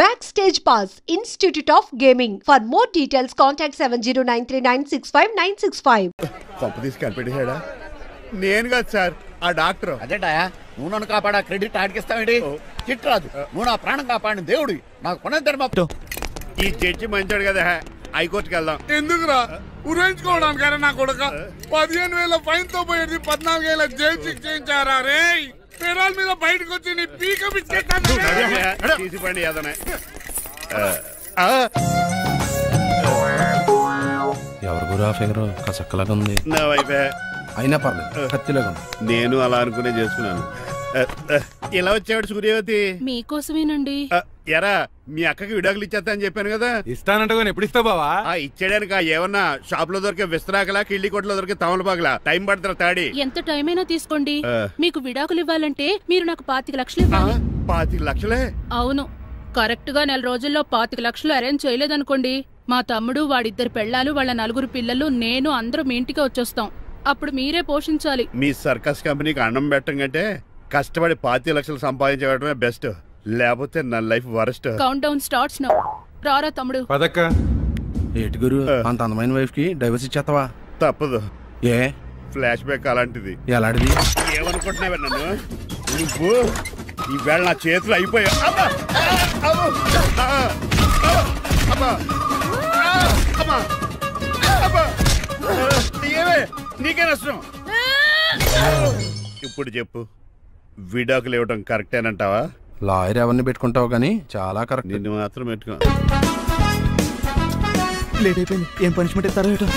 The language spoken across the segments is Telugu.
Backstage Pass, Institute of Gaming. For more details, contact 7093965965. కొంప తీసి కనిపెట్టేశాడా? నేను కాదు సార్, ఆ డాక్టర్. అదేంటాయా, నువ్వు నన్ను కాపాడా క్రెడిట్ ఆడికిస్తావేంటి? చిట్రాజు, నువ్వు నా ప్రాణం కాపాడిన దేవుడి, నాకు పునర్ధర్మ. ఈ జడ్జి మంచాడు కదా, హైకోర్టుకి వెళ్దాం. ఎందుకురా ఉరేంచుకోవడానికి నా కొడుక 15,000 ఫైన్ తో పోయేది 14,000 జైలు శిక్ష చేయించారా రే? పెరాల మీద బయటకు వచ్చి నీ పీక బిస్కెట్ తీసిపండి ఏదనే. ఎవరు గురా ఫిగర్ కసక్కలాగా ఉంది. నా వైపే అయినా పర్లేదు, కత్తిలాగా ఉంది. నేను అలా అనుకునే చేసుకున్నాను. ఇలా వచ్చాడు సూర్యవతి. మీకోసమేనండి. ఎరా, మీ అక్కకి విడాకులు ఇచ్చేస్తా అని చెప్పాను కదా. ఇస్తానంటే ఎప్పుడు ఇస్తావు బావా? ఇచ్చేయడానికి ఏమన్నా షాప్ లో దొరికే విస్తరాకలా, కిళ్ళి కొట్లో దొరికే తమలపాకలా టైం పడతారా? తాడి ఎంత టైం అయినా తీసుకోండి. మీకు విడాకులు ఇవ్వాలంటే మీరు నాకు 25 లక్షలు ఇవ్వాలి. 25 లక్షలే? అవును. కరెక్ట్ గా 4 రోజుల్లో 25 లక్షలు అరేంజ్ చేయలేదనుకోండి, మా తమ్ముడు, వాడిద్దరు పెళ్ళాలు, వాళ్ళ 4 పిల్లలు, నేను అందరూ మీ ఇంటికి వచ్చేస్తాం. అప్పుడు మీరే పోషించాలి. మీ సర్కస్ కంపెనీకి అన్నం పెట్టం కంటే కష్టపడి 25 లక్షలు సంపాదించడమే బెస్ట్. లేకపోతే నా life worst. Count down starts now. రారా తమ్ముడు. పదక్క. ఏటి గురు, అంత అందమైన వైఫ్ కి డైవర్స్ ఇచ్చేస్తావా? తప్పదు. ఏ ఫ్లాష్ బ్యాక్ అలాంటిది. ఎలాంటిది? ఏమనుకుంటున్నావే నన్ను? నువ్వు ఈవేళ నా చేతులు అయిపోయా. నీకే నష్టం. ఇప్పుడు చెప్పు, విడాకులు ఇవ్వడం కరెక్టేనంటావా? లాయర్ ఎవరిని పెట్టుకుంటావు గానీ చాలా కరెక్ట్. నిన్ను మాత్రం పెట్టుకో. లేట్ అయిపోయింది. ఏం పనిష్మెంట్ ఇస్తారో ఏటో.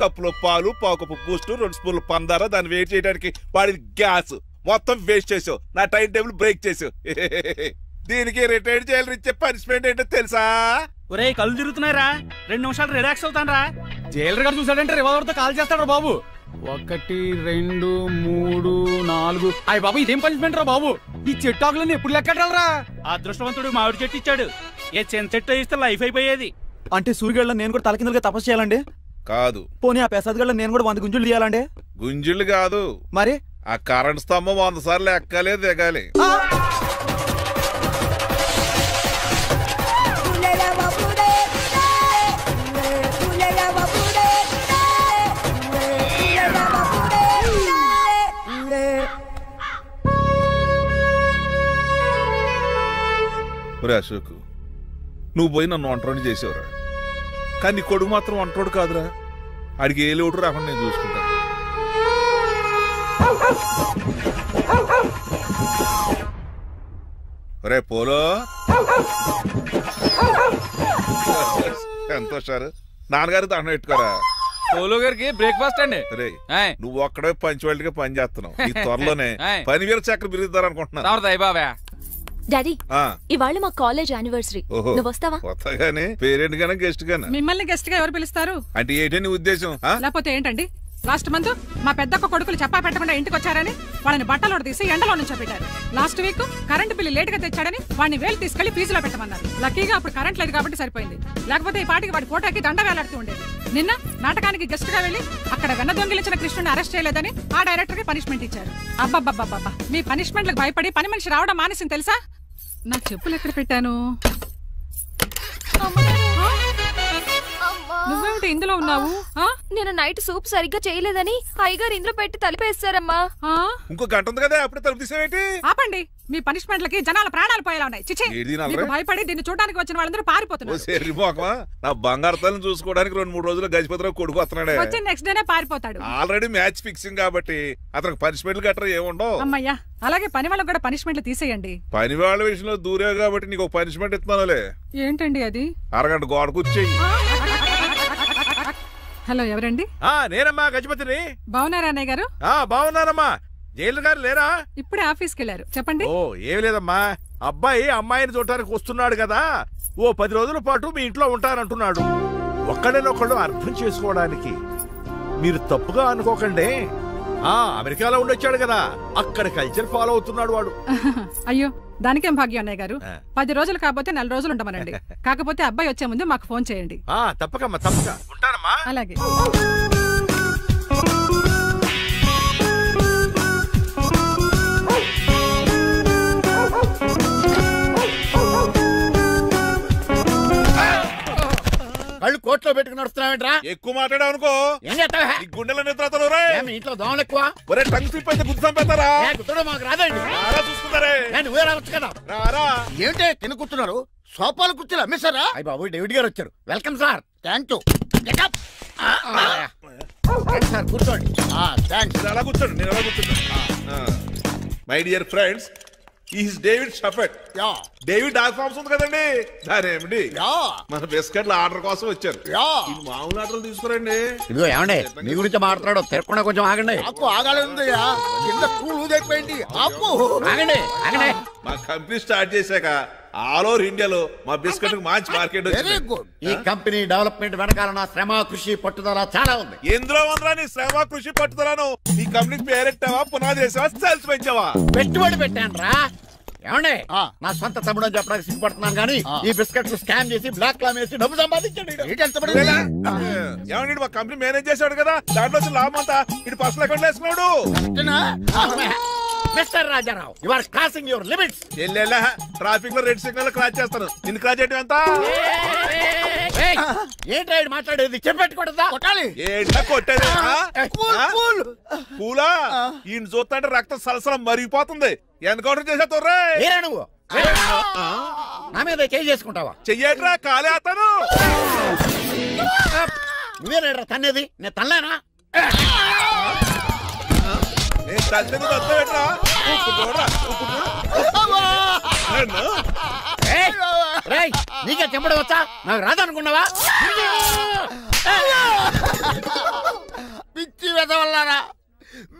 కప్పులో పాలు, పావుకప్పు బూస్ట్, 2 స్పూన్లు పందార, దాన్ని వెయిట్ చేయడానికి వాడి గ్యాస్ మొత్తం వేస్ట్ చేసావు. నా టైం టేబుల్ బ్రేక్ చేసావు. దీనికి రిటైర్డ్ జైలు ఇచ్చే పనిష్మెంట్ ఏంటో తెలుసా? ఒరే కళ్ళు తిరుగుతున్నాయిరా, 2 నిమిషాలు రిలాక్స్ అవుతానరా. జైలర్ గారు చూసాడంటే రివాల్వర్ తో కాల్ చేస్తాడు బాబు. 1 2 3 4. అయ్య బాబు, ఇదేం పనిష్మెంట్ రా బాబు? ఈ చెట్టాకులను ఎప్పుడు లెక్కడరా? అదృష్టవంతుడు మామిడి చెట్టు ఇచ్చాడు. ఏ చెన్ చెట్టు ఇస్తే లైఫ్ అయిపోయేది. అంటే సూర్యగడ్డ నేను కూడా తలకిందులుగా తపస్సు చేయాలండి? కాదు. పోనీ ఆ పెసాద్ నేను కూడా 100 గుంజులు తీయాలండి? గుంజులు కాదు మరి, ఆ కరెంట్ స్తంభం 100 సార్లు ఎక్కాలి, దిగాలి. అశోక్, నువ్వు పోయి నన్ను ఒంటరిని చేసేవరా, కానీ నీ కొడుకు మాత్రం ఒంటరోడు కాదురా. ఆడికి ఏ లోటు రాకుండా నేను చూసుకుంటాను. రే పోలో, ఎంతో సార్ నాన్నగారు దండం పెట్టుకోరా. పోలో గారికి బ్రేక్ఫాస్ట్ అండి. రే, నువ్వు ఒక్కడే పంచువాళ్ళకి పని చేస్తున్నావు. ఈ త్వరలోనే 10,000 చక్ర బిరుగుతారు అనుకుంటున్నాను. డాడీ, ఇవాళ మా కాలేజ్ యానివర్సరీ. నువ్వు వస్తావా? వస్తాగానే పేరెంట్ గానే గెస్ట్ గానే. మిమ్మల్ని గెస్ట్ గా ఎవరు పిలుస్తారు? అంటే ఏంటని ఉద్దేశం? లేకపోతే ఏంటండి, లాస్ట్ మంత్ మా పెద్దక్క కొడుకులు చెప్పా పెట్టకుండా ఇంటికి వచ్చారని వాళ్ళని బట్టలోడు తీసి ఎండలో నుంచోబెట్టారు. Last week current bill late గా తెచ్చాడని వాడిని వేలు తీసుకెళ్లి ఫీజులో పెట్టమన్నారు. లక్కీగా అప్పుడు కరెంట్ లేదు కాబట్టి సరిపోయింది, లేకపోతే ఈ పాటికి వాడి ఫోటోకి దండ వేలాడుతూ ఉండేది. నిన్న నాటకానికి గెస్ట్ గా వెళ్లి అక్కడ వెన్న దొంగిలించిన కృష్ణుని అరెస్ట్ చేయలేదని ఆ డైరెక్టర్ కి పనిష్మెంట్ ఇచ్చారు. అబ్బబ్బబ్బబ్బా, మీ పనిష్మెంట్లకు భయపడి పని మనిషి రావడం మానేసింది తెలుసా? నా చెప్పులు ఎక్కడ పెట్టాను? నువ్వేమిటి ఇందులో ఉన్నావు? నేను నైట్ సూప్ సరిగ్గా చేయలేదని అయ్యగారు ఇందులో పెట్టి తలిపేస్తారమ్మా. ఇంకో గంట ఉంది కదా, అప్పుడే తలుపు తీసేవేంటి? ఆపండి, మీ పనిష్మెంట్లకి జనాల ప్రాణాలు పోయేలా ఉన్నాయి. చిచి, మీకు భయపడి దీన్ని చూడడానికి వచ్చిన వాళ్ళందరూ పారిపోతున్నారు. నా బంగారు తల్లిని చూసుకోవడానికి 2-3 రోజులు గజపతిరావు కొడుకు వస్తున్నాడే. వచ్చి నెక్స్ట్ డేనే పారిపోతాడు. ఆల్రెడీ మ్యాచ్ ఫిక్సింగ్ కాబట్టి అతనికి పనిష్మెంట్లు గట్రా ఏముండవు. అమ్మయ్యా, అలాగే పని వాళ్ళకి కూడా పనిష్మెంట్లు తీసేయండి. పని వాళ్ళ విషయంలో దూరేవు కాబట్టి నీకు పనిష్మెంట్ ఇస్తున్నానులే. ఏంటండి అది? అరగంట గోడ కూర్చేయి. హలో, ఎవరండి? నేనమ్మా, గజపతిని. బాగున్నారా అన్నయ్య గారు? బాగున్నానమ్మా. జైలు గారు లేరా? ఇప్పుడే ఆఫీస్కి వెళ్ళారు. చెప్పండి. ఓ, ఏం లేదమ్మా, అబ్బాయి అమ్మాయిని చూడటానికి వస్తున్నాడు కదా, ఓ 10 రోజుల పాటు మీ ఇంట్లో ఉంటానంటున్నాడు. ఒక్కడేనొక్కడు అర్థం చేసుకోవడానికి మీరు తప్పుగా అనుకోకండి. అమెరికాలో ఉండొచ్చాడు కదా, అక్కడ కల్చర్ ఫాలో అవుతున్నాడు వాడు. అయ్యో, దానికేం భాగ్యం అన్నయ్య గారు. 10 రోజులు కాకపోతే 4 రోజులు ఉండమనండి. కాకపోతే అబ్బాయి వచ్చే ముందు మాకు ఫోన్ చేయండి. తప్పకమ్మా, తప్పక ఉంటానమ్మా. అలాగే. పెట్టుకుని నడుస్తున్నావేంట్రా? ఎక్కువ మాట్లాడావు అనుకో ఏం చేస్తావా? ఈ గుండెల నిద్రతలు మీ ఇంట్లో దోమలు ఎక్కువ? ఒరే టంగ్ స్లిప్ అయితే గుర్తు చంపేస్తారా? గుర్తుడు మాకు రాదండి. చూసుకుంటారే నువ్వే రావచ్చు కదా. రారా ఏంటే కింద కూర్చున్నారు? సోఫాలు కూర్చుని అమ్మేశారా? అయ్యి బాబు డేవిడ్ గారు వచ్చారు. Welcome sir. Thank you sir. కూర్చోండి. థ్యాంక్స్. అలా కూర్చోండి, నేను అలా కూర్చుంటా. My dear friends, is David షఫెట్. డేవిడ్ డాగ్ ఫార్మ్స్ ఉంది కదండి, దాని ఏమిటి మన బిస్కెట్ల ఆర్డర్ కోసం వచ్చారు. మామూలు ఆర్డర్లు తీసుకురండి. ఇదిగో ఏమండి, మీ గురించి మాట్లాడు. తిరగకుండా కొంచెం ఆగండి. ఆకు ఆగాలి. కింద కూల్ ఊదైపోయింది. ఆపు ఆగండి ఆగండి. మా కంపెనీ స్టార్ట్ చేశాక ఆల్ ఓవర్ ఇండియాలో మా బిస్కెట్ మంచి మార్కెట్ వెరీ గుడ్. ఈ కంపెనీ డెవలప్మెంట్ వెనకాల నా శ్రమ కృషి పట్టుదల చాలా ఉంది. ఎందులో ఉందిరా నీ శ్రమ కృషి పట్టుదలను? ఈ కంపెనీకి పేరెట్టావా, పునాది వేసావా, సేల్స్ పెంచావా? పెట్టుబడి పెట్టాను రా. ఏమండి, నా సొంత తమ్ముడు అని చెప్పడానికి సిగ్గుపడుతున్నాను కానీ ఈ బిస్కెట్లు స్కామ్ చేసి బ్లాక్ క్లామ్ వేసి డబ్బు సంపాదించండి. ఏమండి, మా కంపెనీ మేనేజ్ చేశాడు కదా, దాంట్లో లాభం అంతా ఇటు పర్సనల్ అకౌంట్ వేసుకున్నాడు. Mister Rajarao, you are crossing your limits. ఎల్లెల్లా ట్రాఫిక్ లో రెడ్ సిగ్నల్ క్రాస్ చేస్తాను. నిన్ను క్రాస్ చేయడం ఎంత? ఏంటి మాట్లాడేది? చెప్పెట్టుకూడదా? ఏంటా కొట్టేది? పూలా ఈయన చూస్తుంటే రక్తం సలసలం మరిగిపోతుంది. ఎన్కౌంటర్ చేసేతో నువ్వు నా మీద చేయి చేసుకుంటావా? చెయ్యట్రా, కాలే అతను. నువ్వేనా తన్నేది? నేను తనలేనా? నేను తల్లిని వద్దవేట్రా. నీకే చెంపడం వచ్చా? నాకు రాదనుకున్నావా? పిచ్చి వెదవల్లారా,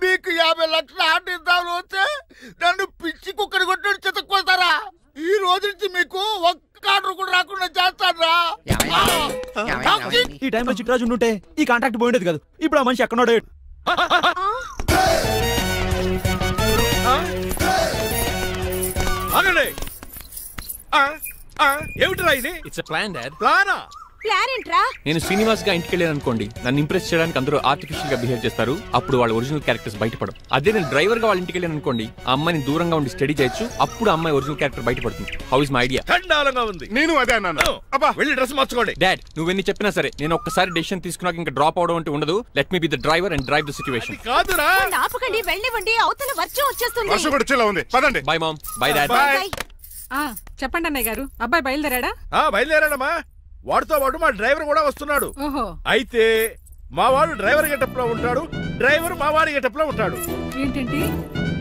మీకు 50 లక్షల ఆటిద్దాలు వస్తే నన్ను పిచ్చి కుక్కడి కొట్టు చెతక్కుపోతారా? ఈ రోజు నుంచి మీకు ఒక్క ఆర్డర్ కూడా రాకుండా చేస్తారా? ఈ టైంలో చిట్రాజు ఉంటే ఈ కాంట్రాక్ట్ పోయిండేది కాదు. ఇప్పుడు ఆ మనిషి ఎక్కడో ఏమిటిరా ఇది? It's a plan dad. ప్లానా? ప్లాన్ ఏంట్రా? నేను శ్రీనివాస్ గా ఇంటికి వెళ్ళాను అనుకోండి, నన్ను ఇంప్రెస్ చేయడానికి అందరూ ఆర్టిఫిషియల్ గా బిహేవ్ చేస్తారు. అప్పుడు వాళ్ళ ఒరిజినల్ క్యారెక్టర్స్ బయటపడవు. అదే నేను డ్రైవర్ గా వాళ్ళ ఇంటికి వెళ్ళాను అనుకోండి, ఆ అమ్మాయిని దూరంగా ఉండి స్టడీ చేయొచ్చు. అప్పుడు అమ్మాయి ఒరిజినల్ క్యారెక్టర్ బయటపడుతుంది. How is my idea? చండాలంగా ఉంది. నేను అదే అన్నాను. అబ్బా వెళ్ళి డ్రెస్ మార్చుకోండి. డాడ్, నువ్వెన్ని చెప్పినా సరే నేను ఒక్కసారి డెసిషన్ తీసుకున్నాక ఇంకా డ్రాప్ అవడం అంటే ఉండదు. Let me be the driver and drive the situation. కాదురా, ఆపకండి, వెళ్ళనివ్వండి. అవతల వర్షం వచ్చేస్తుంది. వర్షం కూడా చిల్ల ఉంది. పదండి. Bye mom. Bye dad. చెప్పండి అన్నయ్య గారు, అబ్బాయి బయలుదేరాడా? బయలుదేరాడమ్మా. వాడితో పాటు మా డ్రైవర్ కూడా వస్తున్నాడు. అయితే మా వాడు డ్రైవర్ గెటప్ లో ఉంటాడు, డ్రైవర్ మా వాడి గెటప్ లో ఉంటాడు. ఏంటంటే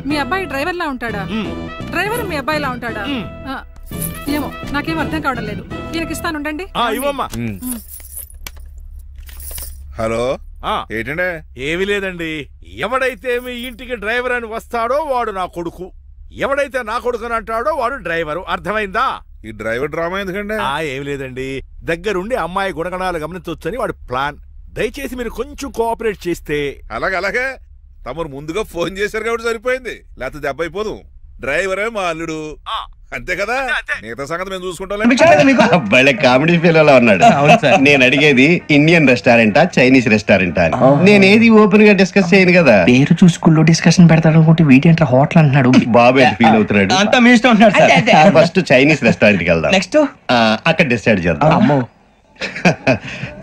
మీ అబ్బాయి డ్రైవర్ లా ఉంటాడా? డ్రైవర్ మీ అబ్బాయి లా ఉంటాడా? ఏమో నాకేం అర్థం కావడం లేదు. ఈయనకి ఇస్తాను, ఉండండి. ఇవ్వమ్మా. హలో, ఏంటంటే? ఏమీ లేదండి. ఎవడైతే మీ ఇంటికి డ్రైవర్ అని వస్తాడో వాడు నా కొడుకు, ఎవడైతే నా కొడుకు అని అంటాడో వాడు డ్రైవరు. అర్థమైందా? ఈ డ్రైవర్ డ్రామా ఎందుకంటే ఏమి లేదండి, దగ్గరుండి అమ్మాయి గుణగణాలు గమనించొచ్చని వాడు ప్లాన్. దయచేసి మీరు కొంచెం కోఆపరేట్ చేస్తే. అలాగే తమరు ముందుగా ఫోన్ చేశారు కాబట్టి సరిపోయింది, లేకపోతే దెబ్బ అయిపోదు. డ్రైవరే మా అల్లుడు, అంతే కదా. మిగతా సంగతి మేము చూసుకుంటాం. భలే కామెడీ ఫీల్ అలా ఉన్నాడు. నేను అడిగేది ఇండియన్ రెస్టారెంటా చైనీస్ రెస్టారెంటా అని. నేనేది ఓపెన్ గా డిస్కస్ చేయను కదా. పేరు చూసుకుల్లో డిస్కషన్ పెడతాడు అనుకుంటే వీటేంట్రా హోటల్ అంటున్నాడు. బాబు ఎట్ ఫీల్ అవుతున్నాడు. అంతా మీ ఇష్టం అంటున్నాడు. ఫస్ట్ చైనీస్ రెస్టారెంట్ కి వెళ్దాం. నెక్స్ట్ అక్కడ డిసైడ్ చేద్దాం. అమ్మో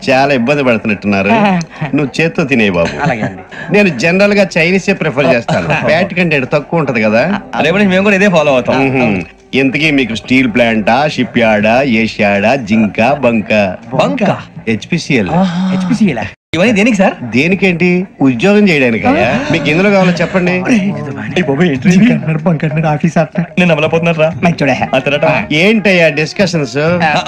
చాలా ఇబ్బంది పడుతున్నట్టున్నారు. నువ్వు చేత్తో తినే బాబు. నేను జనరల్ గా చైనీసే ప్రిఫర్ చేస్తాను. ఫ్యాట్ కంటెంట్ తక్కువ ఉంటది కదా. మేము కూడా ఇదే ఫాలో అవుతాం. ఇంతకీ మీకు స్టీల్ ప్లాంటా, షిప్ యార్డా, ఏషియాడా, జింక, బంక, హెచ్పిసిఎల్. ఇవన్నీ దేనికి సార్? దేనికేంటి? ఉద్యోగం చేయడానికి. మీకు ఎందులో కావాలో చెప్పండి. ఏంటయ్యా డిస్కషన్స్?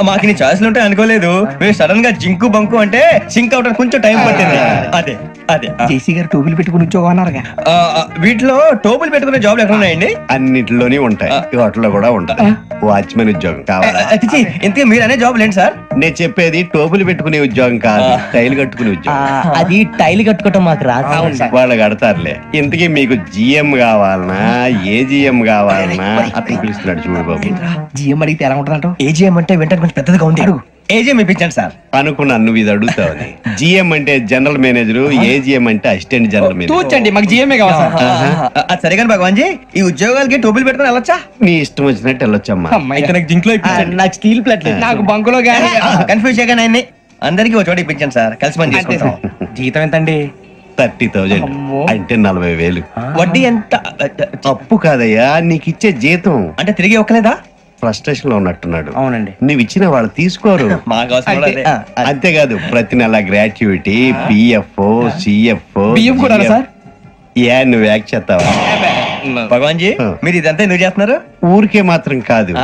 మాకు నీ ఛాయిస్లు ఉంటాయి అనుకోలేదు. మీరు సడన్ గా జింకు బంకు అంటే సింక్ అవడానికి కొంచెం టైం పట్టింది. అదే అదే జేసీ గారు టోపులు పెట్టుకుని ఉద్యోగం అన్నారుగా. వీటిలో టోపులు పెట్టుకునే జాబ్లు ఎక్కడ ఉన్నాయండి? అన్నింటిలోనే ఉంటాయి, వాటిలో కూడా ఉంటాయి. వాచ్మెన్ ఉద్యోగం కావాలి. ఇంతకీ మీరు అనే జాబ్ ఏంటి సార్? నేను చెప్పేది టోపులు పెట్టుకునే ఉద్యోగం కాదు, టైల్ కట్టుకునే ఉద్యోగం. అది టైల్ కట్టుకోవటం మాకు రాదు. వాళ్ళు కడతారులే. ఇంతకీ మీకు జిఎం కావాలనా, ఏజిఎం కావాలనా? అతను పిలుస్తున్నాడు చూడు బాబు. జిఎం అడిగితే ఎలా ఉంటుందంట? ఏజిఎం అంటే వెంటనే కొంచెం పెద్దదిగా ఉంది. ఏజిఎం ఇప్పించండి సార్. అనుకున్నాను నువ్వు ఇది అడుగుతావని. జిఎం అంటే జనరల్ మేనేజర్, ఏజిఎం అంటే అసిస్టెంట్ జనరల్ మేనేజర్. చూచండి, మాకు జిఎంఏ కావాలి. అది సరే కానీ భగవాన్ జీ, ఈ ఉద్యోగాలకి టోపులు పెట్టుకుని వెళ్ళొచ్చా? నీ ఇష్టం వచ్చినట్టు వెళ్ళొచ్చమ్మా. నాకు జింక్ లో నాకు స్టీల్ ప్లేట్, నాకు బంకులో కన్ఫ్యూజ్ చేయగానే అందరికీ ఒక చోట ఇప్పించండి సార్, కలిసి పని చేసుకుంటాం. జీతం ఎంతండి? 30,000 అంటే 40,000. వడ్డీ ఎంత? అప్పు కాదయ్యా, నీకు ఇచ్చే జీతం. అంటే తిరిగి ఒక్కలేదా? ఫ్రస్ట్రేషన్ లో ఉన్నట్టున్నాడు. అవునండి. నువ్వు ఇచ్చిన వాళ్ళు తీసుకోరు. అంతేకాదు ప్రతి నెల గ్రాట్యుటీ, పిఎఫ్, సిఎఫ్ నువ్వు యాక్ట్ చేస్తావా? భగవాన్ జీ, మీరు ఇదంతా ఎందుకు చేస్తున్నారు? ఊరికే మాత్రం కాదు,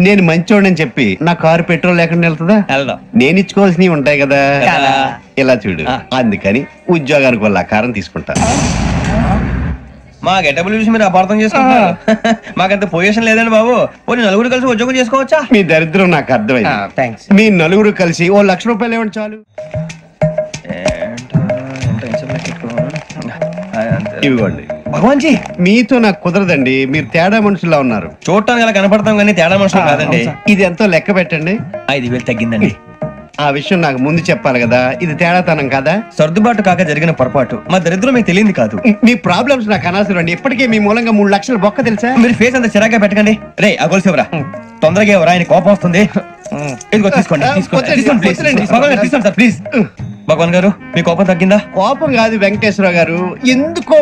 నేను మంచోడని చెప్పి నా కారు పెట్రోల్ లేకుండా వెళ్తుందా? నేను ఇచ్చుకోవాల్సినవి ఉంటాయి కదా. ఇలా చూడు, అందుకని ఉద్యోగానికి వాళ్ళ ఆకారం తీసుకుంటా. మా గెటబుల్ చూసి మీరు అపార్థం చేసుకుంటున్నారు. మాకంత పొజిషన్ లేదండి బాబు. పోనీ నలుగురు కలిసి ఉద్యోగం చేసుకోవచ్చా? మీ దరిద్రం నాకు అర్థమైంది. మీ నలుగురు కలిసి ఓ 1,00,000 రూపాయలు ఇవ్వండి చాలు. ఇవ్వండి. భగవాన్ జీ, మీతో నాకు కుదరదండి, మీరు తేడా మనుషుల్లా ఉన్నారు. చూడటానికి అలా కనపడతాం కానీ తేడా మనుషులు కాదండి. ఇది ఎంతో లెక్క పెట్టండి. 5,000 తగ్గిందండి. ఆ విషయం నాకు ముందు చెప్పాలి కదా, ఇది తేడాతనం కదా. సర్దుబాటు కాక జరిగిన పొరపాటు, మా దరిద్రం మీకు తెలియదు కాదు. మీ ప్రాబ్లమ్స్ నాకు అనవసరం అండి. ఇప్పటికే మీ మూలంగా 3 లక్షలు బొక్క తెలుసా? మీరు ఫేస్ అంత చిరాగ్గా పెట్టకండి. రే ఆ గొలుసు ఎవరా? తొందరగా ఎవరా, ఆయన కోపం వస్తుంది. ఇదిగో తీసుకోండి, తీసుకోండి సార్ ప్లీజ్. భగవాన్ గారు, మీ కోపం తగ్గిందా? కోపం కాదు వెంకటేశ్వర గారు, ఎందుకో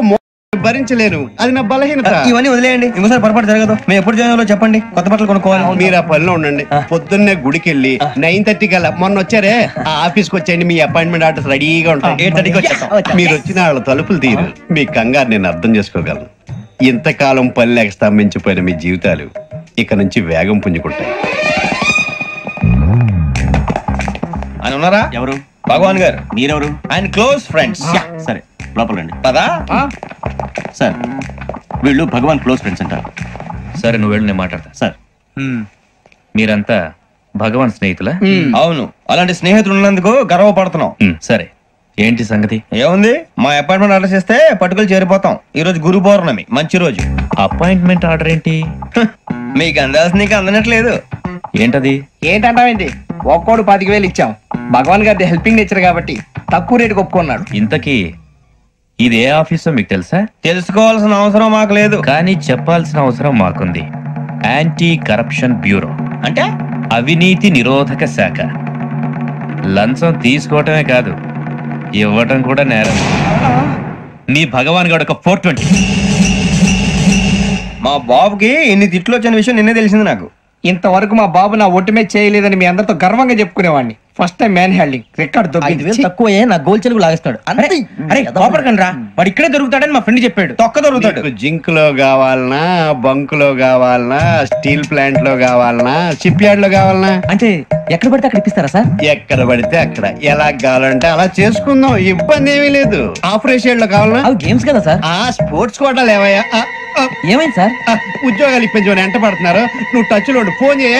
భరించలేను, అది నా బలహీనత. ఇవన్నీ వదిలేయండి, ఇంకోసారి పొరపాటు జరగదు. మేము ఎప్పుడు జాయిన్ చెప్పండి, కొత్త బట్టలు కొనుక్కోవాలి. మీరు ఆ పనిలో ఉండండి. పొద్దున్నే గుడికి వెళ్ళి 9:30 కల్లా, మొన్న వచ్చారే ఆ ఆఫీస్కి వచ్చేయండి. మీ అపాయింట్మెంట్ ఆర్డర్స్ రెడీగా ఉంటాయి. 8:30కి వచ్చేస్తాం. మీరు వచ్చిన వాళ్ళ తలుపులు తీరు. మీ కంగారు నేను అర్థం చేసుకోగలను. ఇంతకాలం పని లేక స్తంభించిపోయిన మీ జీవితాలు ఇక నుంచి వేగం పుంజుకుంటాయి. ఆయన ఉన్నారా? ఎవరు? భగవాన్ గారు. మీరెవరు? ఆయన క్లోజ్ ఫ్రెండ్స్. సరే లోపల రండి. పదా సార్, వీళ్ళు భగవాన్ క్లోజ్ ఫ్రెండ్స్ అంటారు. సరే నువ్వు వెళ్ళు, నేను మాట్లాడతా. సార్, మీరంతా భగవాన్ స్నేహితులా? అవును, అలాంటి స్నేహితులు ఉన్నందుకు గర్వపడుతున్నాం. సరే, ఏంటి సంగతి? ఏముంది, మా అపాయింట్మెంట్ ఆర్డర్ చేస్తే పట్టుకులు చేరిపోతాం. ఈ రోజు గురు పౌర్ణమి, మంచి రోజు. అపాయింట్మెంట్ ఆర్డర్ ఏంటి? మీకు అందాల్సిన నీకు అందనట్లేదు. ఏంటది? ఏంటంటావేంటి? ఒక్కోడు 25,000 ఇచ్చాం. భగవాన్ గారి హెల్పింగ్ నేచర్ కాబట్టి తక్కువ రేటుకి ఒప్పుకున్నాడు. ఇంతకీ ఇది ఏ ఆఫీసో మీకు తెలుసా? తెలుసుకోవాల్సిన అవసరం మాకు లేదు, కానీ చెప్పాల్సిన అవసరం మాకుంది. యాంటీ కరప్షన్ బ్యూరో, అంటే అవినీతి నిరోధక శాఖ. లంచం తీసుకోవటమే కాదు, ఇవ్వటం కూడా నేరం. మీ భగవాన్ గారు ఒక 420. మా బాబుకి ఇన్ని తిట్లు వచ్చిన విషయం నిన్నే తెలిసింది నాకు. ఇంతవరకు మా బాబు నా ఒట్టుమే చేయలేదని మీ అందరితో గర్వంగా చెప్పుకునేవాడిని. First time man handing record తక్కువ నా గోల్ చెలుగు లాగేస్తాడు. అరే కోపడకండి రా, వాడు ఇక్కడే దొరుకుతాడని మా ఫ్రెండ్ చెప్పాడు. తొక్క దొరుకుతాడు. జింక్ లో కావాలనా, బంక్ లో కావాలనా, స్టీల్ ప్లాంట్ లో కావాలనా, షిప్ యార్డ్ లో కావాలనా? అంటే ఎక్కడ పడితే అక్కడ ఇప్పిస్తారా సార్? ఎక్కడ పడితే అక్కడ, ఎలా కావాలంటే అలా చేసుకుందాం, ఇబ్బంది ఏమీ లేదు. ఆపరేషన్ లో కావాలనా? గేమ్స్ కదా సార్. స్పోర్ట్స్ కోటా లేవయ్యా. ఏమైంది సార్? ఉద్యోగాలు ఇప్పించమని ఎంట పడుతున్నారు. నువ్వు టచ్ లో ఫోన్ చేయ.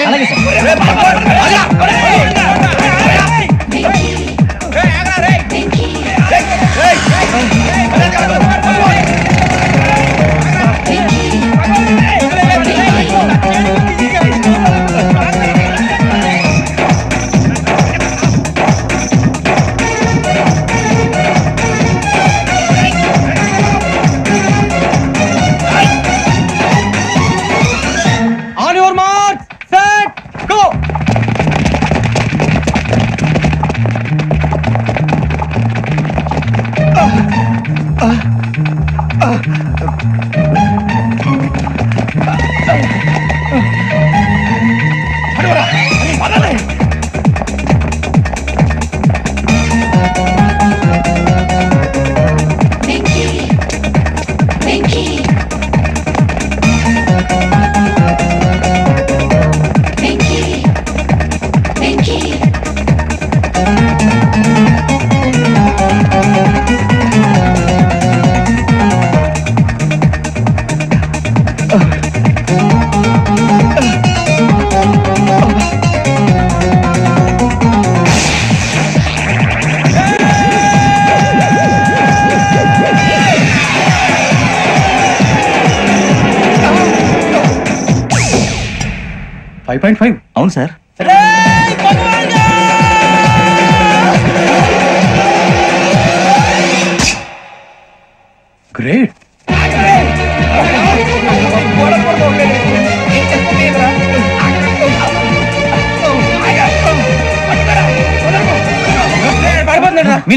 అవును సార్. గ్రేట్.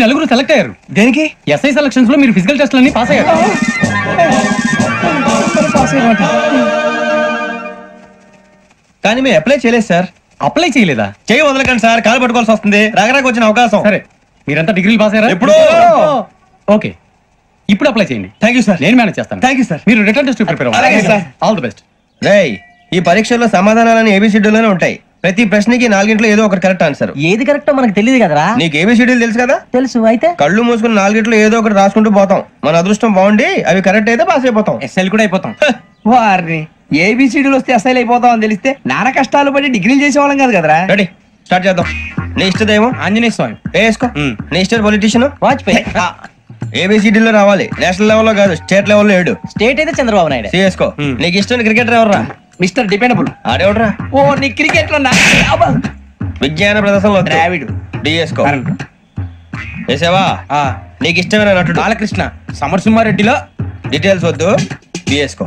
నలుగురు సెలెక్ట్ అయ్యారు. దేనికి? ఎస్ఐ సెలక్షన్స్ లో మీరు ఫిజికల్ టెస్ట్లన్నీ పాస్ అయ్యారు. కానీ మేము అప్లై చేయలేదు సార్. అప్లై చేయలేదా? చేయి వదలకండి సార్, కాలు పట్టుకోవాల్సి వస్తుంది. రాగరాకు వచ్చిన అవకాశం. సరే, మీరంతా డిగ్రీలు పాస్ అయ్యారా? ఎప్పుడో. ఓకే, ఇప్పుడు అప్లై చేయండి. Thank you sir. నేను మేనేజ్ చేస్తాను. Thank you sir. మీరు రిటర్న్ టెస్ట్ ప్రిపేర్ అలాగే సార్. All the best. రేయ్, ఈ పరీక్షల్లో సమాధానాలని ఏబిసిడ్యూల్లోనే ఉంటాయి. ప్రతి ప్రశ్నకి 4 ఏదో ఒకటి కరెక్ట్ ఆన్సర్. ఏది కరెక్టో మనకు తెలియదు కదరా. నీకు ఏబిసిడ్యూల్ తెలుసు కదా? తెలుసు. అయితే కళ్ళు మూసుకుని 4 ఏదో ఒకటి రాసుకుంటూ పోతాం. మన అదృష్టం బాగుండి అవి కరెక్ట్ అయితే పాస్ అయిపోతాం. ఎస్ఐలు కూడా అయిపోతాం. వారిని ఏబిసిడీలు వస్తే ఎస్ఐలు అయిపోతాం అని తెలిస్తే నానా కష్టాలు పడి డిగ్రీలు చేసేవాళ్ళం కాదు కదరా. రెడీ, స్టార్ట్ చేద్దాం. నీ ఇష్టదేమో ఆంజనేయ స్వామి. వేసుకో. నీ ఇష్ట పొలిటీషియన్ వాజ్పేయి. ఏబిసిడీలో రావాలి. నేషనల్ లెవెల్లో కాదు, స్టేట్ లెవెల్లో 7. స్టేట్ అయితే చంద్రబాబు నాయుడు. చేసుకో. నీకు ఇష్టం క్రికెటర్ ఎవర్రా? Mister dependable. ఆడేవడరా? ఓ, నీ క్రికెట్ లో విజ్ఞాన ప్రదర్శనలో ద్రావిడు. డిఎస్కో. వేసావా? నీకు ఇష్టమైన నటుడు? బాలకృష్ణ. సమర్సింహారెడ్డిలో డీటెయిల్స్ వద్దు, బిఎస్కో.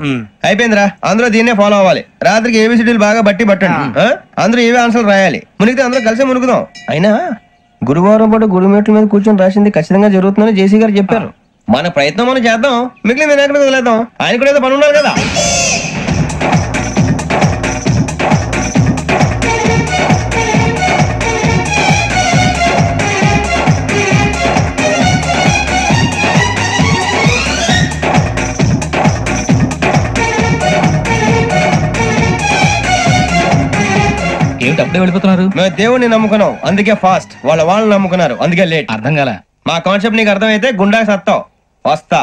అయిపోయిందిరా. అందులో దీన్నే ఫాలో అవ్వాలి. రాత్రికి ఏబిసిడీలు బాగా పట్టండి. అందరూ ఏవే ఆన్సర్లు రాయాలి. మునిగితే అందరూ కలిసి మునుగుదాం. అయినా గురువారం పాటు గురుమేట్ల మీద కూర్చొని రాసింది ఖచ్చితంగా జరుగుతుందని జేసీ గారు చెప్పారు. మన ప్రయత్నం మనం చేద్దాం, మిగిలిన వినాయకుడు వదిలేద్దాం. ఆయన కూడా ఏదో పని ఉన్నారు కదా. ఏమిటి అప్పుడే వెళ్ళిపోతున్నారు? మేము దేవుడిని నమ్ముకున్నాం, అందుకే ఫాస్ట్. వాళ్ళని నమ్ముకున్నారు, అందుకే లేట్. అర్థం కాల. మా కాన్సెప్ట్ నీకు అర్థమైతే గుండా సత్తావు. వస్తా.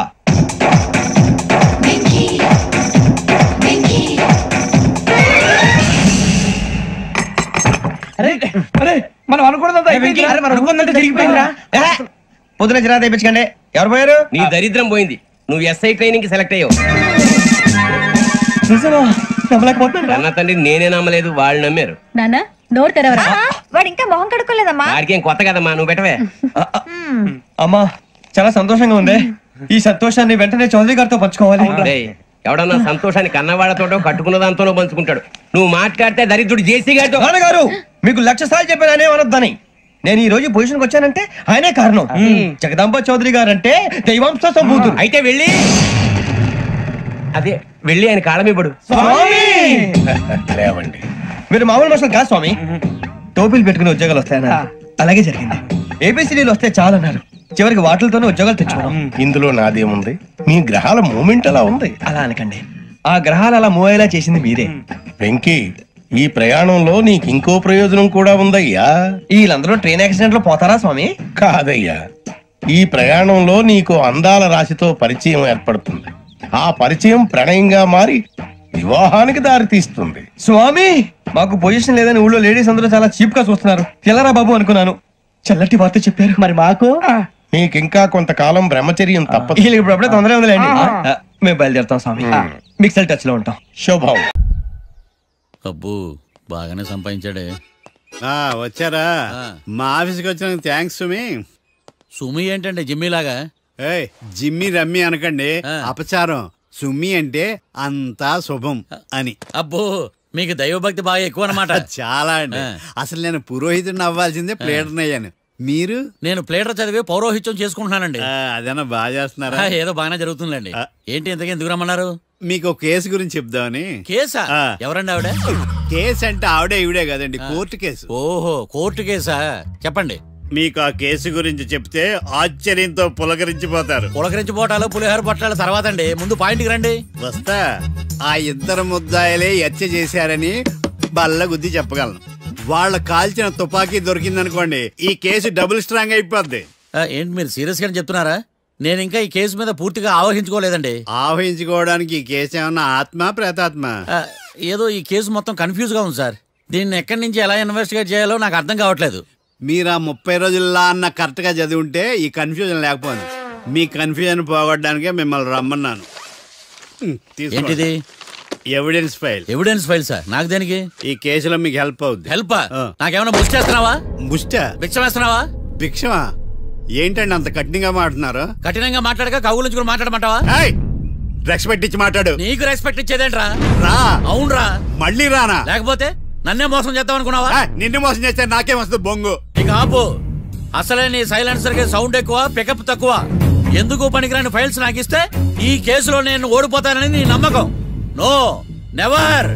మనం అనుకున్నదంతా జరిగిపోయిందిరా. పొద్దున చిరా తెప్పించకండి. ఎవరు పోయారు? నీ దరిద్రం పోయింది. నువ్వు ఎస్ఐ ట్రైనింగ్ కి సెలెక్ట్ అయ్యావు. అన్న తండ్రి నేనే నమ్మలేదు, వాళ్ళు నమ్మారు. నాన్న నోరు తెరవరా. వాడు ఇంకా మొహం కడుక్కోలేదమ్మా. వాడికి ఏం కొత్త కదమ్మా, నువ్వు పెట్టవే. అమ్మా, చాలా సంతోషంగా ఉంది. ఈ సంతోషాన్ని వెంటనే చౌదరి గారితో పంచుకోవాలి. ఎవడన్నా సంతోషాన్ని కన్నవాళ్లతోటో కట్టుకున్న దాంతోనో పంచుకుంటాడు. నువ్వు మాట్లాడితే దరిద్రుడు జేసీ గారితో. నాన్నగారు, మీకు 1,00,000 సార్లు చెప్పాననే అనొద్దని. నేను ఈ రోజు పొజిషన్కి వచ్చానంటే ఆయనే కారణం. జగదాంబ చౌదరి గారు అంటే దైవాంశ సంభూతుడు. అయితే వెళ్ళి ఆయన కాళ్ళమివ్వడు. మీరు మామూలు మనుషులు కాదు స్వామి. టోపీలు పెట్టుకుని ఉద్యోగాలు వస్తాయన్నారు, అలాగే జరిగింది. ఏబిసిడీలు వస్తే చాలన్నారు, చివరికి వాటిలతోనే ఉద్యోగాలు తెచ్చుకున్నాం. ఇందులో నాదేముంది? మీ గ్రహాల మూమెంట్ అలా ఉంది. అలా అనకండి, ఆ గ్రహాలు అలా మూవ్ అయ్యేలా చేసింది మీరే. వెంకీ, ఈ ప్రయాణంలో నీకు ఇంకో ప్రయోజనం కూడా ఉందయ్యా. వీళ్ళందరూ ట్రైన్ యాక్సిడెంట్ లో పోతారా స్వామి? కాదయ్యా, ఈ ప్రయాణంలో నీకు అందాల రాశితో పరిచయం ఏర్పడుతుంది. ఆ పరిచయం ప్రణయంగా మారి వివాహానికి దారి తీస్తుంది. స్వామి, మాకు పొజిషన్ లేదని ఊళ్ళో లేడీస్ అందరూ చాలా చీప్ గా చూస్తున్నారు. తెల్లరా బాబు అనుకున్నాను, చల్లటి వార్త చెప్పారు. మరి మాకు నీకింకా కొంతకాలం బ్రహ్మచర్యం తప్పదు. ఇప్పుడు అప్పుడే తొందరగా ఉందిలేండి. మేము బయలుదేరుతాం స్వామి, మిక్సెల్ టచ్ లో ఉంటాం. శుభం. అబ్బు, బాగానే సంపాదించాడే. వచ్చారా? మా ఆఫీస్కి వచ్చినందుకు థ్యాంక్స్ సుమి. సుమి ఏంటంటే జిమ్మీలాగా? జిమ్మి రమ్మి అనకండి, అపచారం. సుమి అంటే అంతా శుభం అని. అబ్బో, మీకు దైవభక్తి బాగా ఎక్కువ అన్నమాట. చాలా అండి. అసలు నేను పురోహితుడిని అవ్వాల్సిందే, ప్లేటర్ని అయ్యాను. మీరు? నేను ప్లేటర్ చదివి పౌరోహిత్యం చేసుకుంటున్నానండి. అదేనా బాగా చేస్తున్నారా? ఏదో బాగానే జరుగుతుందండి. ఏంటి ఇంతకీ ఎందుకు రమ్మన్నారు? మీకు ఒక కేసు గురించి చెప్దామని. కేసా? ఎవరండి ఆవిడ? కేసు అంటే ఆవిడే ఈవిడే కదండి, కోర్టు కేసు. ఓహో, కోర్టు కేసా? చెప్పండి. మీకు ఆ కేసు గురించి చెప్తే ఆశ్చర్యంతో పులకరించిపోతారు. పులకరించిపోటాలు పులిహోర పొట్టాల తర్వాత అండి, ముందు పాయింట్కి రండి. వస్తా. ఆ ఇద్దరు ముద్దాయలే హత్య చేశారని బల్ల గుద్ది చెప్పగలను. వాళ్ళ కాల్చిన తుపాకీ దొరికిందనుకోండి, ఈ కేసు డబుల్ స్ట్రాంగ్ అయిపోద్ది. ఏంటి మీరు సీరియస్ గా చెప్తున్నారా? నేను ఇంకా ఈ కేసు మీద పూర్తిగా ఆవహించుకోలేదండి. ఆవహించుకోవడానికి ఈ కేసు ఏమన్నా ఆత్మ ప్రేతాత్మ? ఏదో ఈ కేసు మొత్తం కన్ఫ్యూజ్ గా ఉంది సార్. దీన్ని ఎక్కడి నుంచి ఎలా ఇన్వెస్టిగేట్ చేయాలో నాకు అర్థం కావట్లేదు. మీరు ఆ 30 రోజుల్లో అన్న కరెక్ట్ గా చదివి ఉంటే ఈ కన్ఫ్యూజన్ లేకపోయింది. మీ కన్ఫ్యూజన్ పోగొట్టడానికే మిమ్మల్ని రమ్మన్నాను. ఏంటిది? Evidence file. Evidence file sir? నాకు దేనికి? ఈ కేసులో మీకు హెల్ప్ అవుద్ది. హెల్ప్? నాకేమైనా ముష్టి చేస్తున్నావా? ముష్ట? భిక్షం వేస్తున్నావా? భిక్షమా? ఏంటండి అంత కఠినంగా మాట్లాడుతున్నారు? కఠినంగా మాట్లాడక కవులు మాట్లాడమంటావా? రెస్పెక్ట్ ఇచ్చి మాట్లాడు. నీకు రెస్పెక్ట్ ఇచ్చేదేంట్రా? రా. అవునరా? మళ్ళీ రానా? లేకపోతే నన్నే మోసం చేద్దాం అనుకున్నావా? నిన్ను మోసం చేస్తే నాకేం వస్తుంది బొంగు. ఇక ఆపు. అసలే నీ సైలెన్సర్ కి సౌండ్ ఎక్కువ, పికప్ తక్కువ. ఎందుకు పనికిరాని ఫైల్స్ నాకు ఇస్తే ఈ కేసులో నేను ఓడిపోతానని నీ నమ్మకం. No, never.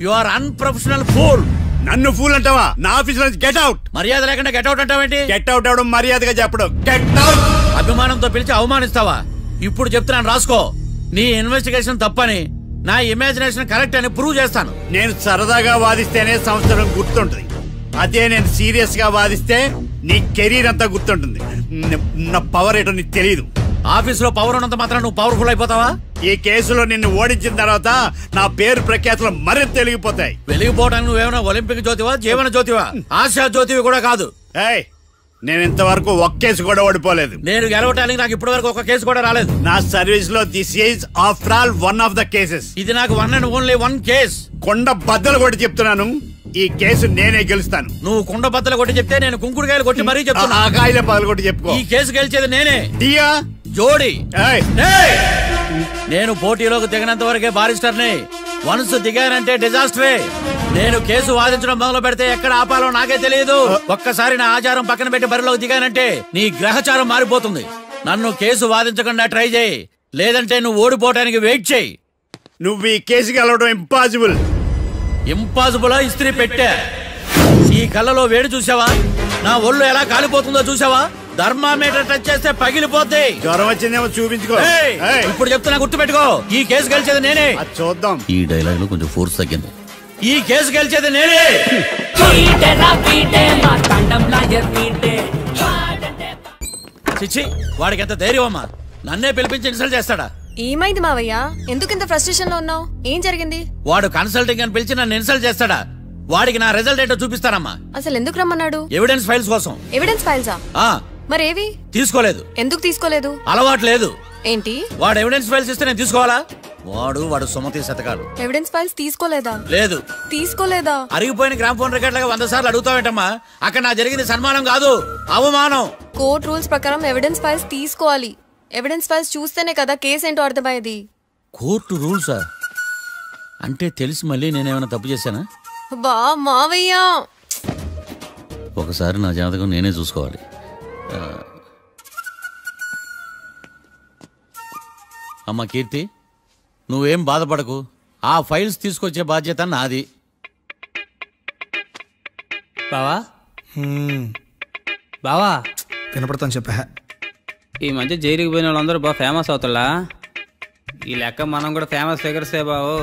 You are unprofessional fool. నన్ను ఫూల్ అంటావా? నా ఆఫీస్ నుంచి గెట్ అవుట్. మర్యాద లేకుండా గెట్ అవుట్ అంటావేంటి? గెట్ అవుట్ అవడం మర్యాదగా చెప్పడం. Get out. అభిమానంతో పిలిచి అవమానిస్తావా? ఇప్పుడు చెప్తున్నాను రాసుకో. నీ ఇన్వెస్టిగేషన్ తప్పని, నా ఇమాజినేషన్ కరెక్ట్ అని ప్రూవ్ చేస్తాను. నేను సరదాగా వాదిస్తేనే సంవత్సరం గుర్తుంటుంది. అదే నేను సీరియస్ గా వాదిస్తే నీ కెరీర్ అంతా గుర్తుంటుంది. నా పవర్ ఏంటో నీకు తెలియదు. ఆఫీస్ లో పవర్ ఉన్నంత మాత్రం నువ్వు పవర్ఫుల్ అయిపోతావా? ఈ కేసులో నిన్ను ఓడించిన తర్వాత నా పేరు ప్రఖ్యాతులు మరింత వెలిగిపోతాయి. వెలిగిపోవడానికి నువ్వేమైనా ఒలింపిక్ జ్యోతివా, జీవన జ్యోతివా? ఆశా జ్యోతివి కూడా కాదు. నేను ఇంతవరకు ఒక్క కేసు కూడా ఓడిపోలేదు. నేను గెలవటానికి నాకు ఇప్పటి వరకు ఒక కేసు కూడా రాలేదు. నా సర్వీస్ లో this is after all one of the cases. ఇది నాకు one and only one case. కొండ బద్దలు కొట్టి చెప్తున్నాను, ఈ కేసు నేనే గెలుస్తాను. నువ్వు కుండ బద్దలు కొట్టి చెప్తే నేను కుంకుడుకాయలు కొట్టి మరీ చెప్తున్నా. ఆ కాయల పగలు కొట్టి చెప్పుకో. ఈ కేసు గెలిచేది నేనే. దియా జోడి. నేను పోటీలోకి దిగినంత వరకే బారిస్టర్ని. వన్స్ దిగానంటే డిజాస్టరే. నేను కేసు వాదించడం మొదలు పెడితే ఎక్కడ ఆపాలో నాకే తెలియదు. ఒక్కసారి నా ఆచారం పక్కన పెట్టి బరిలోకి దిగానంటే నీ గ్రహచారం మారిపోతుంది. నన్ను కేసు వాదించకుండా ట్రై చేయి, లేదంటే నువ్వు ఓడిపోవటానికి వెయిట్ చేయి. నువ్వు ఈ కేసు గెలవడం ఇంపాసిబుల్. ఇంపాసిబుల్ ఇస్త్రీ పెట్టా. ఈ కళ్ళలో వేడి చూసావా? నా ఒళ్ళు ఎలా కాలిపోతుందో చూసావా? థర్మామీటర్ టచ్ చేస్తే పగిలిపోద్ది. జ్వరం వచ్చిందేమో చూపించుకో. ఇప్పుడు చెప్తున్నా, గుర్తుపెట్టుకో. ఈ కేసు గెలిచేది నేనే. చూద్దాం. ఈ డైలాగ్ లో కొంచెం ఫోర్స్ తగ్గింది. ఈ కేసు గెలిచేది నేనే. చిచ్చి, వాడికి ఎంత ధైర్యం అమ్మా! నన్నే పిలిపించి ఇన్సల్ట్ చేస్తాడా? ఏమైంది మావయ్య? ఎందుకు ఇంత ఫ్రస్ట్రేషన్ లో ఉన్నావు? ఏం జరిగింది? వాడు కన్సల్టింగ్ అని పిలిచి నన్ను ఇన్సల్ట్ చేస్తాడా? వాడికి నా రిజల్ట్ ఏంటో చూపిస్తానమ్మా. అసలు ఎందుకు రమ్మన్నాడు? ఎవిడెన్స్ ఫైల్స్ కోసం. ఎవిడెన్స్ ఫైల్సా? మరేవి? తీసుకోలేదు. ఎందుకు తీసుకోలేదు? అలవాటు లేదు. ఏంటి? వాడు ఎవిడెన్స్ ఫైల్స్ ఇస్తే నేను తీసుకోవాలా? వాడు సుమతి శతకాలు. ఎవిడెన్స్ ఫైల్స్ తీసుకోలేదా? లేదు. తీసుకోలేదా? అరిగిపోయిన గ్రామ్ ఫోన్ రికార్డ్ లాగా 100 సార్లు అడుగుతావేంటమ్మా? అక్కడ నా జరిగింది సన్మానం కాదు, అవమానం. కోర్ట్ రూల్స్ ప్రకారం ఎవిడెన్స్ ఫైల్స్ తీసుకోవాలి. ఎవిడెన్స్ ఫైల్స్ చూస్తేనే కదా కేసు ఏంటో అర్థమయ్యేది. కోర్టు రూల్సా? అంటే తెలిసి మళ్ళీ నేనేమైనా తప్పు చేశానా? బా మావయ్య, ఒకసారి నా జాతకం నేనే చూసుకోవాలి. అమ్మ కీర్తి, నువ్వేం బాధపడకు. ఆ ఫైల్స్ తీసుకొచ్చే బాధ్యత నాది. బావా బావా వినపడతాను చెప్పా. ఈ మధ్య జైలుకి పోయిన వాళ్ళందరూ బాగా ఫేమస్ అవుతారా? ఈ లెక్క మనం కూడా ఫేమస్ ఫిగర్సే బావు.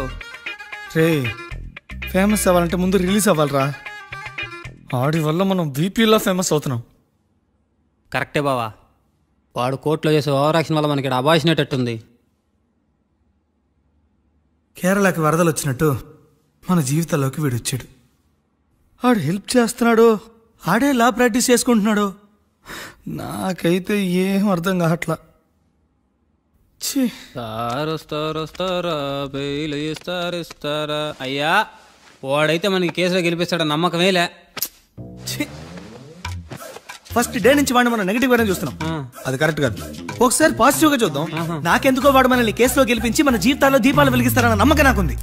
రే, ఫేమస్ అవ్వాలంటే ముందు రిలీజ్ అవ్వాలరా. ఆడి వల్ల మనం వీపీలో ఫేమస్ అవుతున్నాం. కరెక్టే బావా. వాడు కోర్టులో చేసే ఓవర్ యాక్షన్ వల్ల మనకి అబాయిసినట్టుంది. కేరళకి వరదలు వచ్చినట్టు మన జీవితాల్లోకి వీడు వచ్చాడు. ఆడు హెల్ప్ చేస్తున్నాడు, ఆడే లా ప్రాక్టీస్ చేసుకుంటున్నాడు. నాకైతే ఏం అర్థం కావట్లా. ఇస్తారా అయ్యా, వాడైతే మనకి కేసులో గెలిపిస్తాడ నమ్మకమేలే. ఫస్ట్ డే నుంచి వాడిని మనం నెగిటివ్ గానే చూస్తున్నాం. అది కరెక్ట్ కాదు. ఒకసారి పాజిటివ్ గా చూద్దాం. నాకెందుకో వాడు మనల్ని కేసులో గెలిపించి మన జీవితాల్లో దీపాలు వెలిగిస్తారన్న నమ్మకం నాకుంది.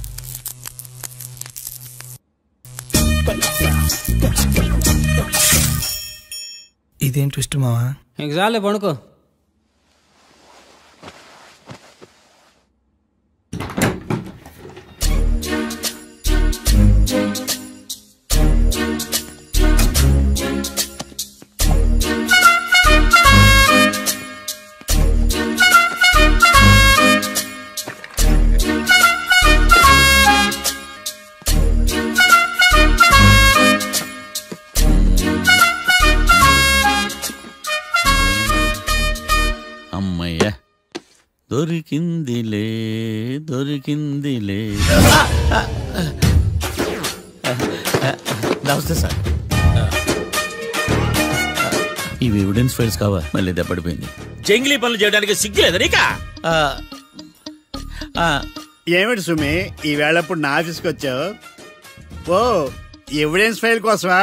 ఇదేం ట్విస్ట్ మావా? ఎగ్జామ్లే పడుకో. దొరికిందిలే దొరికిందిలే. నమస్తే సార్. ఇవి ఎవిడెన్స్ ఫైల్స్ కావా? మళ్ళీ దెబ్బడిపోయింది. జంగిలీ పనులు చేయడానికి సిగ్గులేదు నీకా? ఏమిటి సుమి, ఈ వేళప్పుడు నా ఆఫీస్కి వచ్చావు? ఓ, ఎవిడెన్స్ ఫైల్ కోసమా?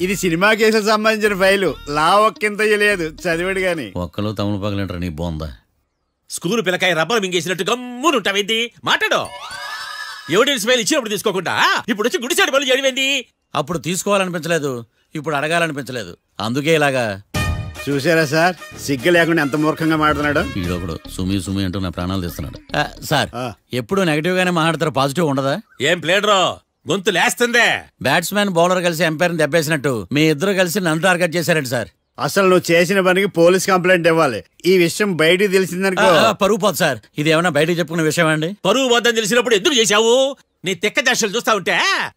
ఇది సినిమా కేసులకు సంబంధించిన ఫైలు. లా ఒక్కింత లేదు, చదివాడు గాని. ఒక్కలో తమను పగలంటారు నీ బోందా. School పిల్లకాయ rubber మింగేసినట్టు గమ్మునుంటావేంది? మాట్లాడు. ఎవిడెన్స్ ఫైల్ ఇచ్చినప్పుడు తీసుకోకుండా ఇప్పుడు వచ్చి గుడిసాడు పనులు చేయడమేంది? అప్పుడు తీసుకోవాలనిపించలేదు, ఇప్పుడు అడగాలనిపించలేదు. అందుకే ఇలాగా. చూసారా సార్, సిగ్గు లేకుండా ఎంత మూర్ఖంగా మాట్లాడుతున్నాడు. ఈడొకడు సుమి సుమి అంటూ నా ప్రాణాలు తీస్తున్నాడు. సార్ ఎప్పుడు నెగటివ్ గానే మాట్లాడతారు, పాజిటివ్ ఉండదా? ఏం ప్లేడరో గొంతు లేస్తుందే. బ్యాట్స్మెన్ బౌలర్ కలిసి ఎంపైర్ దెబ్బేసినట్టు మీ ఇద్దరు కలిసి నన్ను టార్గెట్ చేశారండి సార్. అసలు నువ్వు చేసిన పనికి పోలీస్ కంప్లైంట్ ఇవ్వాలి. ఈ విషయం బయటికి తెలిసిందనుకో పరువు పోదు సార్. ఇది ఏమన్నా బయటకు చెప్పుకునే విషయం అండి? పరువు వద్దని తెలిసినప్పుడు ఎందుకు చేశావు? నీ తెక్క దశలు చూస్తా ఉంటే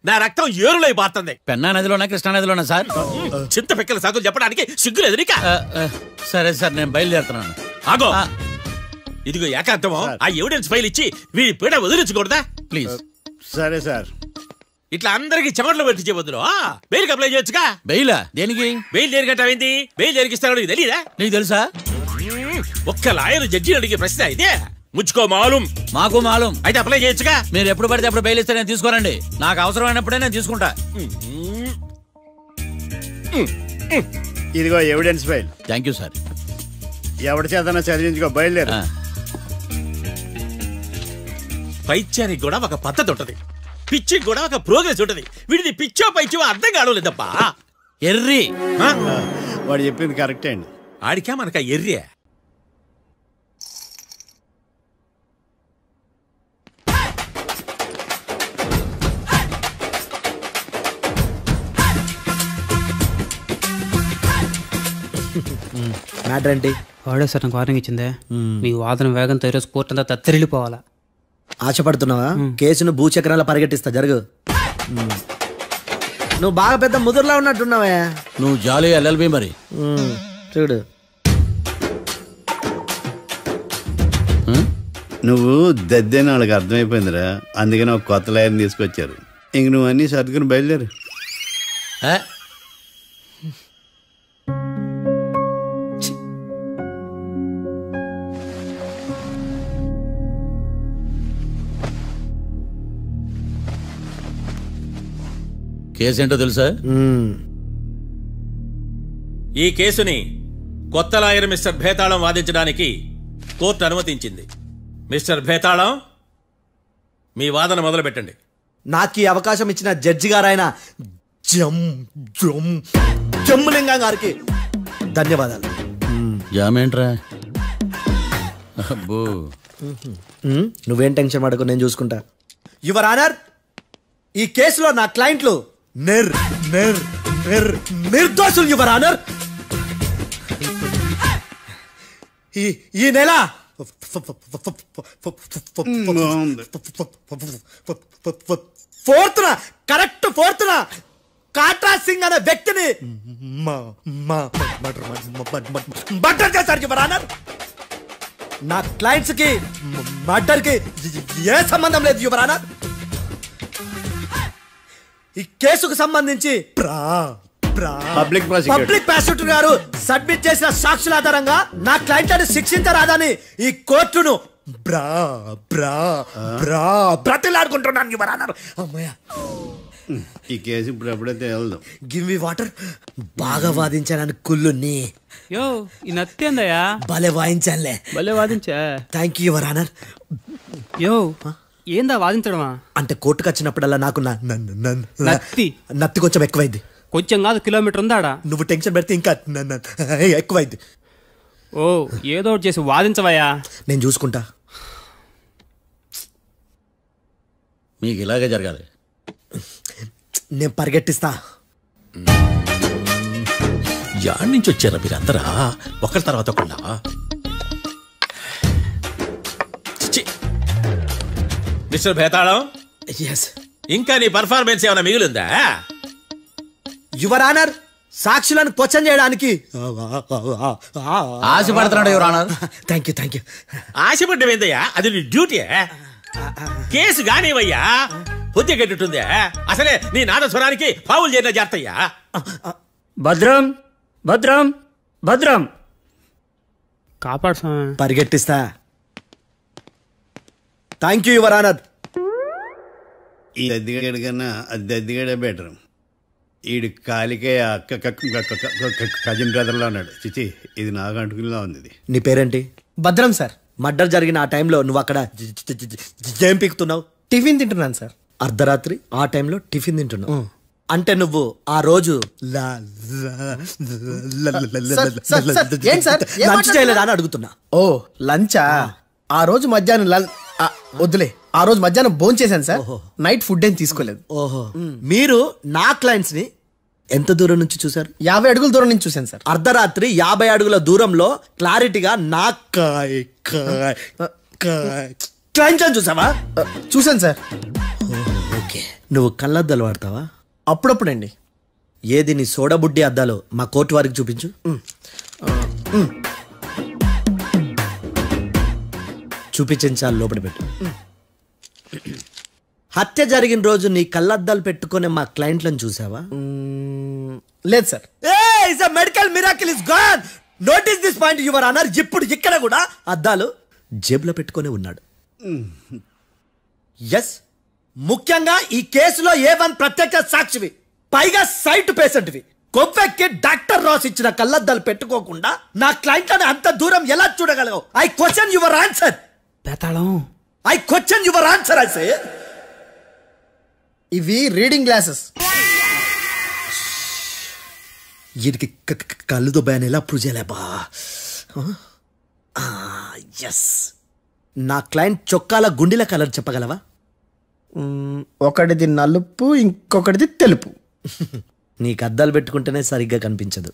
నా రక్తం ఏరులై పారుతుంది. పెన్నా నదిలోనా కృష్ణా నదిలోనా సార్? చింత పిక్కల సాగులు చెప్పడానికి సిగ్గులేదు నీక? సరే సార్, నేను బయలుదేరుతున్నాను. ఆగో, ఇదిగో ఏకాంతమో ఆ ఎవిడెన్స్ ఫైల్ ఇచ్చి వీడి పీడ వదిలించకూడదా ప్లీజ్? సరే సార్. ఇట్లా అందరికి చెమటలు పెట్టి చేయవద్దు. బెయిల్ అప్లై చేయొచ్చుగా. బెయిలా? దేనికి? బెయిల్ దేనికంటావేంది? బెయిల్ దేనికిస్తాడో నీకు తెలీదా? నీకు తెలుసా? ఒక్క లాయర్ జడ్జి అడిగే ప్రశ్న అయితే ముచ్చుకో మాలూం. మాకు మాలూం. అయితే అప్లై చేయొచ్చుగా. మీరు ఎప్పుడు పడితే అప్పుడు బెయిల్ ఇస్తే నేను తీసుకోరండి. నాకు అవసరమైనప్పుడే నేను తీసుకుంటా. ఇదిగో evidence file. Thank you sir. ఎవరి చేతనా చదివించుకో, బయలుదేరు. పైత్యానికి కూడా ఒక పద్ధతి ఉంటది, పిచ్చికి కూడా ఒక ప్రోగ్రెస్ ఉంటది. వీడిది పిచ్చో పైచో అర్థం కావలేదప్పా. ఎర్రి వాడు చెప్పింది కరెక్టే అండి. ఆడికా మనక ఎర్రి. మ్యాటర్ ఏంటి? వాడే సార్ నాకు వార్నింగ్ ఇచ్చిందే. మీ వాదన వేగంతో ఈరోజు కోర్టు అంతా తత్తరిల్లిపోవాలా. ఆశపడుతున్నావా? కేసును భూచక్రాల పరిగెట్టిస్తా, జరుగు. నువ్వు బాగా పెద్ద ముదురులా ఉన్నట్టున్నావే. నువ్వు జాలి ఎల్ఎల్బి మరి. చూడు, నువ్వు దద్దేని వాళ్ళకి అర్థమైపోయిందిరా. అందుకని ఒక కొత్త లాయర్ని తీసుకొచ్చారు. ఇంక నువ్వు అన్నీ సర్దుకుని బయలుదేరు. కేసు ఏంటో తెలుసా? ఈ కేసుని కొత్త లాయర్ మిస్టర్ భేతాళం వాదించడానికి కోర్టు అనుమతించింది. మిస్టర్ భేతాళం, మీ వాదన మొదలు పెట్టండి. నాకు ఈ అవకాశం ఇచ్చిన జడ్జి గారైన జమ్ములింగం గారికి ధన్యవాదాలు. జామేంట్రా? అబ్బో, నువ్వేం టెన్షన్ పడకు, నేను చూసుకుంటా. యువర్ ఆనర్, ఈ కేసులో నా క్లయింట్లు నిర్దోషులు యువర్ ఆనర్. ఈ నెల 4th correct 4th Katra Singh అనే వ్యక్తిని మర్డర్ చేశారు యువర్ ఆనర్. నా క్లయింట్స్ కి మర్డర్ కి ఏ సంబంధం లేదు యువర్ ఆనర్. ఈ కేసుకు సంబంధించి పబ్లిక్ ప్రాసిక్యూటర్ గారు సబ్మిట్ చేసిన సాక్షుల ఆధారంగా నా క్లయింట్లను శిక్షించరాదని ఈ కోర్టును బ్రతిలాడుకుంటున్నాను యువర్ ఆనర్. అమ్మయ్య, ఈ కేసు ఇప్పుడు ఎప్పుడైతే వెళ్దాం. Give me water. బాగా వాదించానని కుళ్ళుని. యో, ఈ నత్తేందయ్యా? భలే వాయించానులే. భలే వాదించా. Thank you your honour. యో, ఏందా వాదించడమా? అంటే కోర్టుకు వచ్చినప్పుడల్లా నాకు నత్తి కొంచెం ఎక్కువైంది. కొంచెం కాదు, కిలోమీటర్ ఉందాడా. నువ్వు టెన్షన్ పెడితే ఇంకా ఎక్కువైంది. ఓ, ఏదో ఒకటి చేసి వాదించవయ్యా. నేను చూసుకుంటా. మీకు ఇలాగే జరగాలి. నేను పరిగెట్టిస్తా. యాడ్ నుంచి వచ్చారా మీరందరా? ఒకరి తర్వాత ఒకళ్ళ? మిస్టర్ భేతాళం, ఇంకా నీ పర్ఫార్మెన్స్ ఏమైనా మిగిలిందా? యువర్ ఆనర్, సాక్షులను క్వశ్చన్ చేయడానికి ఆశపడుతున్నాడు యువర్ ఆనర్. Thank you. ఆశపడ్డమేందయ్యా? అది నీ డ్యూటీ. కేసు గానివయ్యా, పొద్దు కట్టుందే. అసలే నీ నాదస్వరానికి పావులు చేరిన జాగ్రత్తయ్యా. భద్రం భద్రం భద్రం, కాపాడు. పరిగెట్టిస్తా. Thank you your honour. ఈ దద్దిగాడి కన్నా అది దద్దిగాడే బెటర్. ఈడు కాలికే కజిన్ బ్రదర్లో ఉన్నాడు. చిచి, ఇది నాకు అంటుకునిలా ఉంది. నీ పేరేంటి? భద్రం సార్. మర్డర్ జరిగిన ఆ టైంలో నువ్వు అక్కడ ఏం పీకుతున్నావు? టిఫిన్ తింటున్నాను సార్. అర్ధరాత్రి ఆ టైంలో టిఫిన్ తింటున్నావు. అంటే నువ్వు ఆ రోజు ఏంటి సార్ లంచ్ చేయలేదా అని అడుగుతున్నా. ఓ లంచా? ఆ రోజు మధ్యాహ్నం వద్దులే, ఆ రోజు మధ్యాహ్నం భోంచేశాను సార్. నైట్ ఫుడ్ ఏం తీసుకోలేదు. ఓహో, మీరు నా క్లయింట్స్ ని ఎంత దూరం నుంచి చూసారు? 50 అడుగుల దూరం నుంచి చూశాను సార్. అర్ధరాత్రి 50 అడుగుల దూరంలో క్లారిటీగా నా క్లయింట్స్ అని చూసావా? చూశాను సార్. ఓకే, నువ్వు కళ్ళద్దాలు వాడతావా? అప్పుడప్పుడండి. ఏది నీ సోడబుడ్డి అద్దాలు మా కోర్టు వారికి చూపించు. చూపించాలి, లోపల పెట్టు. హత్య జరిగిన రోజు నీ కళ్ళద్దాలు పెట్టుకునే మా క్లయింట్లను చూసావా? లేదు sir. Medical miracle is gone. Notice this point your honour. ఇప్పుడు ఇక్కడ కూడా అద్దాలు జేబులో పెట్టుకునే ఉన్నాడు. ఎస్, ముఖ్యంగా ఈ కేసులో A1 ప్రత్యక్ష సాక్షివి, పైగా సైట్ పేషెంట్వి. కొవ్వెక్కి డాక్టర్ రాస్ ఇచ్చిన కళ్ళద్దాలు పెట్టుకోకుండా నా క్లయింట్లను అంత దూరం ఎలా చూడగలవు? I question your answer. I question your answer. I say ఇవి రీడింగ్ గ్లాసెస్. వీటికి కళ్ళు దుబ్బాయని ఎలా ప్రూవ్ చేయలేబా? ఎస్, నా క్లయింట్ చొక్కాల గుండెల కలర్ చెప్పగలవా? ఒకటిది నలుపు, ఇంకొకటిది తెలుపు. నీకు అద్దాలు పెట్టుకుంటేనే సరిగ్గా కనిపించదు.